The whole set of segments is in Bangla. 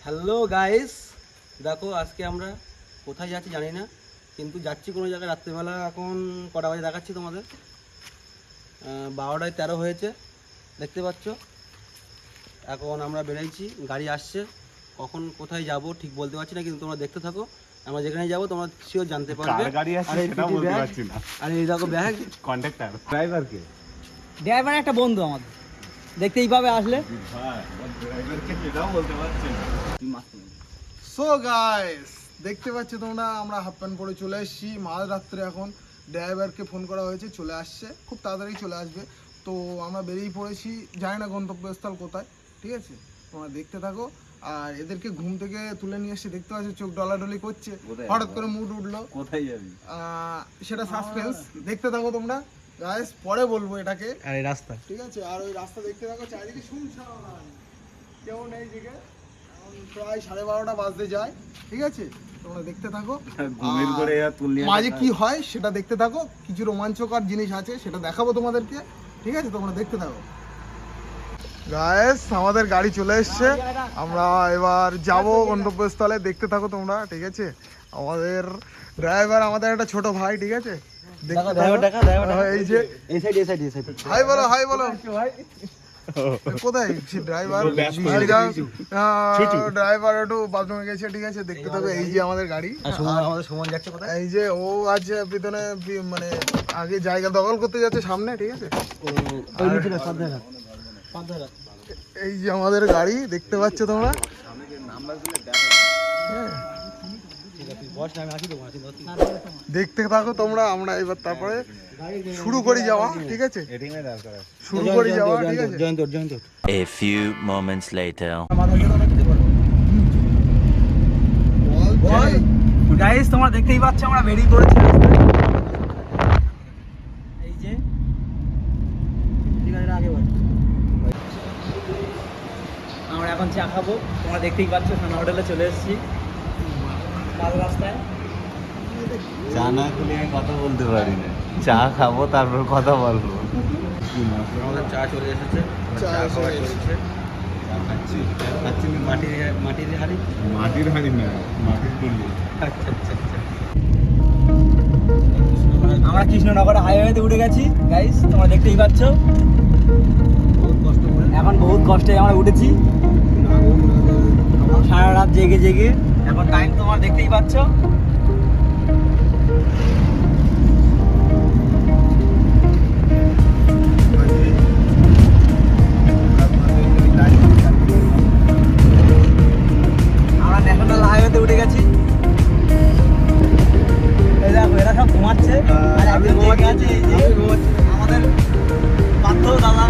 হ্যালো গাইস, দেখো আজকে আমরা কোথায় যাচ্ছি জানি না, কিন্তু যাচ্ছি কোনো জায়গায় রাত্রিবেলা। এখন কটা বাজে দেখাচ্ছি তোমাদের, 12টায় 13 হয়েছে, দেখতে পাচ্ছ। এখন আমরা বেরোইছি, গাড়ি আসছে। কখন কোথায় যাব ঠিক বলতে পারছি না, কিন্তু তোমরা দেখতে থাকো। আমরা যেখানে যাব তোমরা শিওর জানতে পারবে। আর এই দেখো ব্যাগ, কন্ট্রাক্টর ড্রাইভারকে, ড্রাইভার একটা বন্ধু আমাদের, দেখতে এইভাবে আসলে ড্রাইভারকে সেটাও বলতে পারছি না। সো গাইস, দেখতে পাচ্ছ তোমরা, আমরা হাফ প্যান্ট পরে চলে এসেছি মাঝ রাত্রে। এখন ড্রাইভারকে ফোন করা হয়েছে, চলে আসছে, খুব তাড়াতাড়ি চলে আসবে। তো আমরা বেরিয়ে পড়েছি, জানি না গন্তব্যস্থল কোথায়, ঠিক আছে? তোমরা দেখতে থাকো। আর এদেরকে ঘুম থেকে তুলে নিয়ে এসে দেখতে পাচ্ছ চোখ ডলাডলি করছে, হঠাৎ করে মুড উঠলো। কোথায় যাবি? সেটা সাসপেন্স, দেখতে থাকো তোমরা গাইস, পরে বলবো এটাকে। আর এই রাস্তা, ঠিক আছে? আর ওই রাস্তা দেখতে থাকো, চারিদিকে শুনশান, কেউ নেই দিকে। এখন প্রায় 12:30 বাজতে যায়, ঠিক আছে? তোমরা দেখতে থাকো, ঘুমের করে তুললি মাঝে কি হয় সেটা দেখতে থাকো। কিছু রোমাঞ্চকর জিনিস আছে, সেটা দেখাবো তোমাদেরকে, ঠিক আছে? তোমরা দেখতে থাকো। গায়েস, আমাদের গাড়ি চলে এসছে, আমরা এবার যাব গন্তব্যস্থলে। দেখতে থাকো তোমরা, ঠিক আছে? আমাদের ড্রাইভার আমাদের একটা ছোট ভাই, ঠিক আছে? দেখতে থাকো। এই যে এই সাইড, এই সাইড, এই সাইড। হাই বলো, হাই বলো। কোথায় ড্রাইভার? ড্রাইভার একটু বাথরুমে গেছে, ঠিক আছে? দেখতে থাকো। এই যে আমাদের গাড়ি, আমাদের সুমন যাচ্ছে কোথায়? এই যে ও আছে পিছনে, মানে আগে জায়গা দখল করতে যাচ্ছে সামনে, ঠিক আছে? এই যে আমাদের গাড়ি, দেখতে পাচ্ছ তোমরা। দেখতে থাকো তোমরা, আমরা এবার তারপরে শুরু করি যাওয়া, ঠিক আছে? শুরু করি যাওয়া, ঠিক আছে? A few moments later. Guys, তোমরা দেখতেই পাচ্ছ আমরা বেরিয়ে পড়েছি। এই যে আমরা এখন চা খাবো, তোমরা দেখতেই পাচ্ছ খানা হোটেলে চলে এসেছি মাঝ রাস্তায়। চা না খেলে আমি কথা বলতে পারি না। চা খাবো, তারপর কথা বলবো। আমাদের চা চলে এসেছে, চা খাওয়া চলছে। খাচ্ছি মাটির হাড়ি। মাটির হাঁড়ি না, মাটির কুলি। আচ্ছা আচ্ছা আচ্ছা। আমরা কৃষ্ণনগর হাইওয়েতে উঠে গেছি গাইস, তোমরা দেখতেই পাচ্ছ। এখন বহুত কষ্টে আমরা উঠেছি, সারা রাত জেগে জেগে। এখন টাইম তোমরা দেখতেই পাচ্ছ। আমরা ন্যাশনাল হাইওয়েতে উঠে গেছি। এই দেখো, এরা সব ঘুমাচ্ছে আর একজন জেগে আছে। এই যে আমাদের পার্থ দাদা।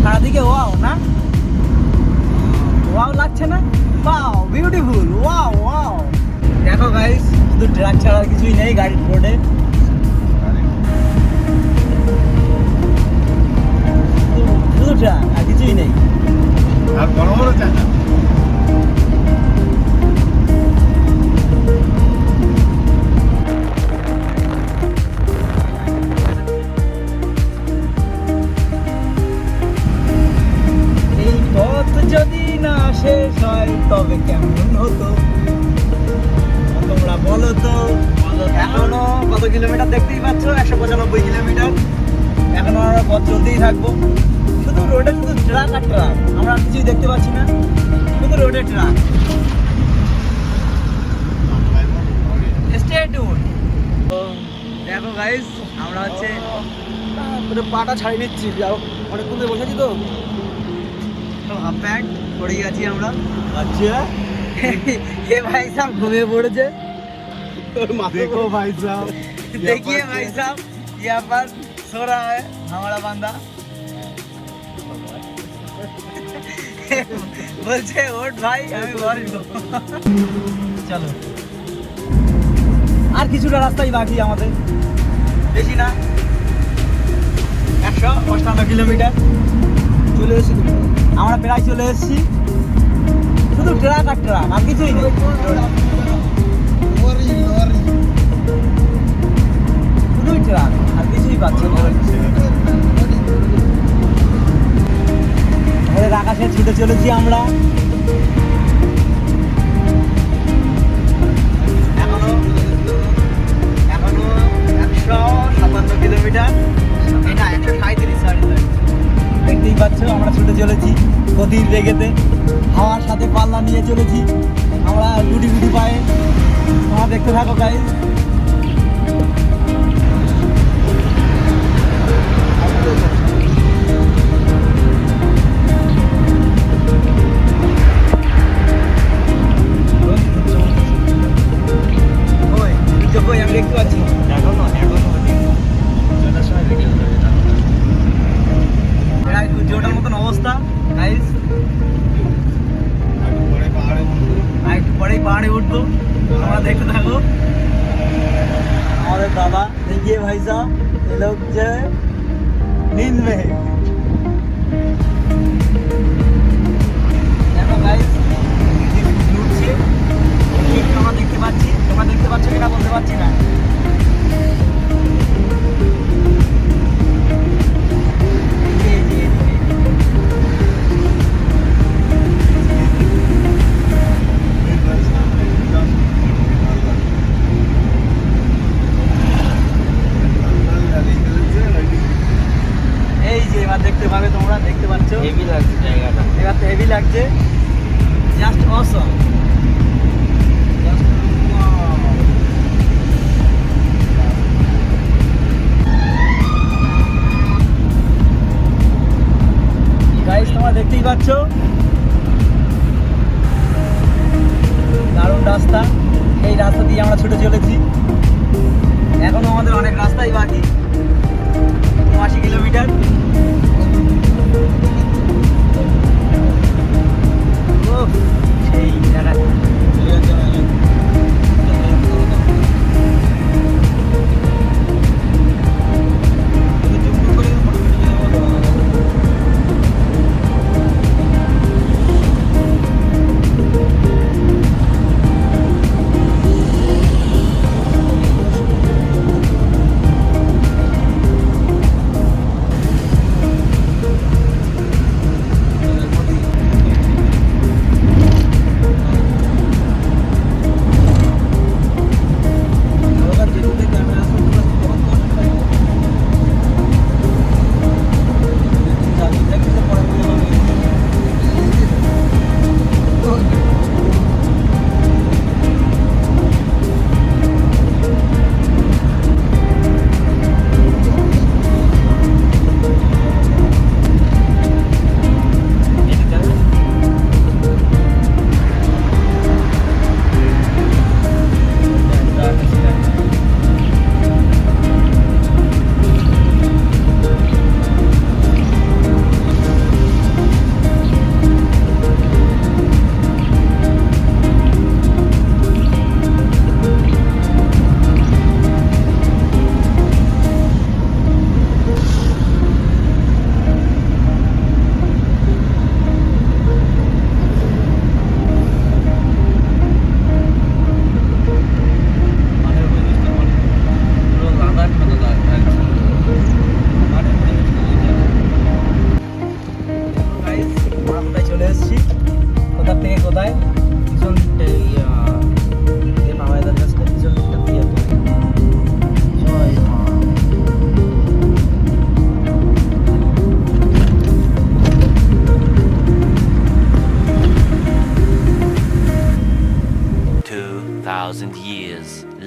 সারাদিকে ওয়াও না, ওয়াও লাগছে না? Wow, beautiful, wow wow. দেখো গাইস, শুধু ট্রাক ছাড়া আর কিছুই নেই গাড়ির রোডে। শুধু ট্রাক আর কিছুই নেই। আর বড় বড় চাকা। এই পথ যদি না শেষ হয় তবে কেমন হতো তোমরা বলো তো। এখনো কত কিলোমিটার দেখতেই পাচ্ছ, 195 কিলোমিটার। এখনো আমরা পথ চলতেই থাকবো। শুধু রোডে শুধু ট্রাক আর ট্রাক, আমরা আর কিছুই দেখতে পাচ্ছি না, শুধু রোডে ট্রাক। Stay tune. দেখো গাইস, আমরা হচ্ছে পাটা ছাড়িয়ে নিচ্ছি, যাও অনেকক্ষণ ধরে বসেছি তো। হাফ প্যান্ট পরে গেছি আমরা। আচ্ছা, এ ভাই সাহেব ঘুমিয়ে পড়েছে। देखो भाई साहब, देखिए भाई साहब, यहाँ पर सो रहा है हमारा बंदा। বলছে ওঠ ভাই, আমি বলবো। চলো, আর কিছুটা রাস্তাই বাকি আমাদের, বেশি না, 158 কিলোমিটার চলে এসেছি তো। আমরা প্রায় চলে এসেছি। শুধু ট্রাক আর ট্রাক, আর কিছুই নেই। শুধুই ট্রাক, আর কিছুই পাচ্ছি না। ভোরের আকাশে ছুটে চলেছি আমরা। এখনো 157 কিলোমিটার, এই না 137, দেখতেই পাচ্ছ আমরা ছুটে চলেছি গতির বেগেতে, হাওয়ার সাথে পাল্লা নিয়ে চলেছি আমরা গুটি গুটি পায়ে। তোমরা দেখতে থাকো গাইস। আমি দেখতে পাচ্ছি প্রায় সূর্যটার মতন অবস্থা গাইস। একটু পরেই পাহাড়ে উঠবো, তোমরা দেখতে থাকো। আমাদের দাদা देखिए भाई साहब, ये लोग जो है नींद में है। দেখো গাইস উঠছে, ঠিক আমরা দেখতে পাচ্ছি। তোমরা দেখতে পাচ্ছ কিনা বলতে পারছি না। এই যে, এই যে, এই যে। এই যে এবার দেখতে পাবে, তোমরা দেখতে পাচ্ছ হেভি লাগছে জায়গাটা। এবার তো হেভি লাগছে, জাস্ট অসম। গাইস তোমরা দেখতেই পাচ্ছ দারুণ রাস্তা। এই রাস্তা দিয়ে আমরা ছুটে চলেছি। এখনো আমাদের অনেক রাস্তাই বাকি, 80 কিলোমিটার। ওহ, সেই জায়গা।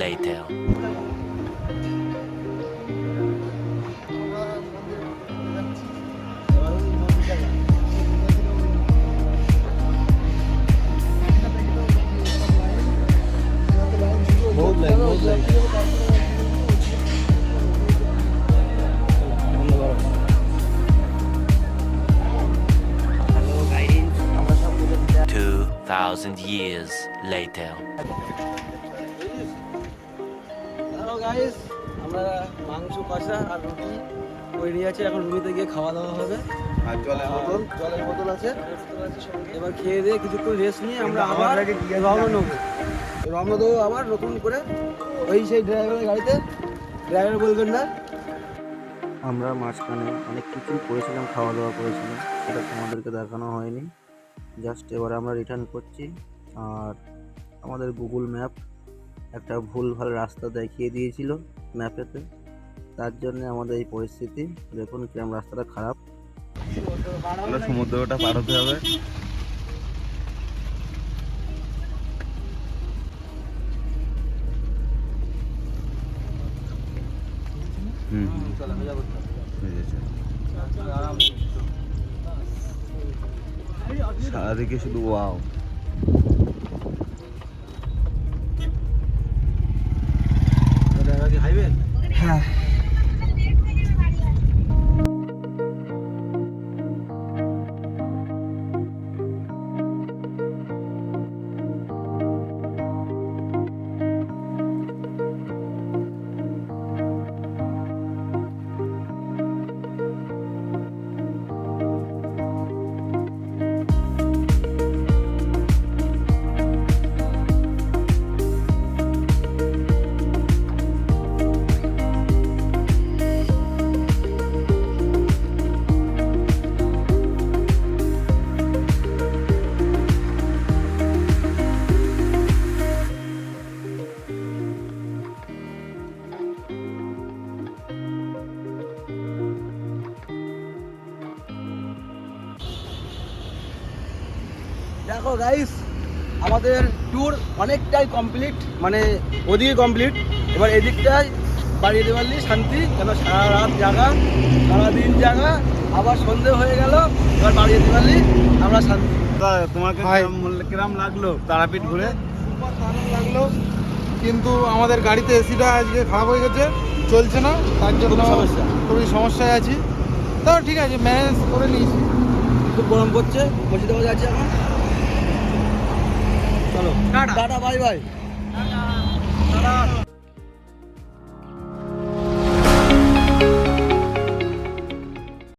later. बहुत like 2,000 years later. Hello guys, আমরা মাংস কষা আর রুটি করে নিয়ে যাচ্ছে, এখন রুমিতে গিয়ে খাওয়া দাওয়া হবে। আর জলের বোতল আছে, এবার খেয়ে দিয়ে কিছুক্ষণ রেস্ট নিয়ে আমরা আবার রওনা নেবো। রওনা দেবো আবার নতুন করে ওই সেই ড্রাইভারের গাড়িতে, ড্রাইভার বলবেন না। আমরা মাঝখানে অনেক কিছু করেছিলাম, খাওয়া দাওয়া করেছিলাম, সেটা তোমাদেরকে দেখানো হয়নি। জাস্ট এবারে আমরা রিটার্ন করছি। আর আমাদের গুগল ম্যাপ একটা ভুলভাল রাস্তা দেখিয়ে দিয়েছিল ম্যাপেতে, তার জন্য আমাদের এই পরিস্থিতি। দেখুন কিরম রাস্তাটা খারাপ। সমুদ্রটা পার হতে হবে। সারাদিকে শুধু ওয়াও। হাইওয়ে হ্যাঁ দেখো গাইস, আমাদের ট্যুর অনেকটাই কমপ্লিট, মানে ওদিকে কমপ্লিট। এবার এদিকটাই বাড়িয়ে দিয়ে পারলি শান্তি, কেন সারা রাত জাগা, সারাদিন জাগা, আবার সন্ধে হয়ে গেল, এবার বাড়িয়ে দিয়ে পারলি আমরা শান্তি। তোমাকে কিরম লাগলো তারাপীঠ ঘুরে? সুপার দারুণ লাগলো, কিন্তু আমাদের গাড়িতে এসিটা আজকে খারাপ হয়ে গেছে, চলছে না, তার জন্য খুব সমস্যা। খুবই সমস্যায় আছি। তাও ঠিক আছে, ম্যানেজ করে নিয়েছি। খুব গরম করছে, মুর্শিদাবাদে আছি এখন। চলো টাটা, বাই বাই।